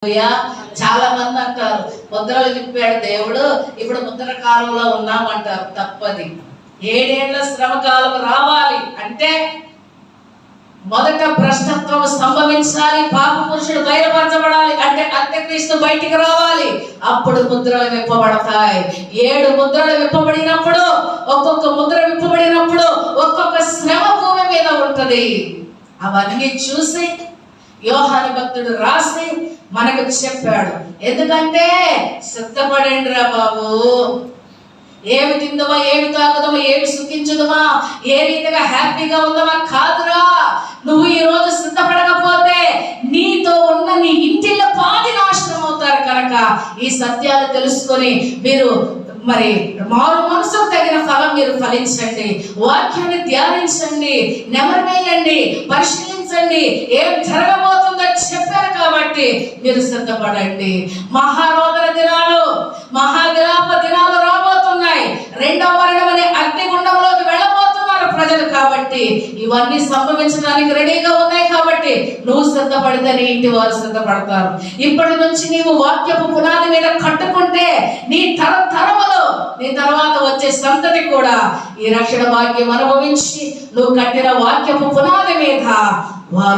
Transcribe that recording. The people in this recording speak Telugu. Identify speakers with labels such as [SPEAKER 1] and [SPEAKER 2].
[SPEAKER 1] చాలా మంది అంటారు ముద్రలు విప్పాడు దేవుడు, ఇప్పుడు ముద్ర కాలంలో ఉన్నామంటారు. తప్పది. 7 ఏళ్ల శ్రమ కాలం రావాలి అంటే మొదట భ్రష్టత్వం సంభవించాలి, పాప పురుషుడు బయలుపరచబడాలి, అంటే అంత్యక్రీస్తు బయటికి రావాలి. అప్పుడు ముద్రలు విప్పబడతాయి. 7 ముద్రలు విప్పబడినప్పుడు, ఒక్కొక్క ముద్ర విప్పబడినప్పుడు ఒక్కొక్క శ్రమ భూమి మీద ఉంటది. అవన్నీ చూసి యోహాను భక్తుడు రాసి మనకు చెప్పాడు. ఎందుకంటే సిద్ధపడండి రా బాబు, ఏమి తిందమా, ఏమి తాగుదమా, ఏమి సుఖించుదమా, ఏ రీతిగా హ్యాపీగా ఉందమా కాదురా. నువ్వు ఈ రోజు సిద్ధపడకపోతే నీతో ఉన్న నీ ఇంటిలో పాది నాశనం అవుతారు. కనుక ఈ సత్యాలు తెలుసుకొని మీరు మరి మారు మనసుకు తగిన ఫలం మీరు ఫలించండి. వాక్యాన్ని ధ్యానించండి, నెమరువేయండి, పరిశీలించండి. ఏం జరగబోతుందో చెప్పారు కాబట్టి మీరు సిద్ధపడండి. మహారోదన దినాలు, మహావిలాప దినాలు రాబోతున్నాయి. 2వ మరణం అనే అగ్నిగుండంలోకి వెళ్ళబోతున్నారు ప్రజలు. కాబట్టి ఇవన్నీ సంభవించడానికి రెడీగా ఉన్నాయి. కాబట్టి నువ్వు సిద్ధపడితే నీ ఇంటి వారు సిద్ధపడతారు. ఇప్పటి నుంచి నీవు వాక్యపు పునాది మీద కట్టుకుంటే నీ తరతరములో, నీ తర్వాత వచ్చే సంతతి కూడా ఈ రక్షణ భాగ్యం అనుభవించి నువ్వు కట్టిన వాక్యపు పునాది మీద వారు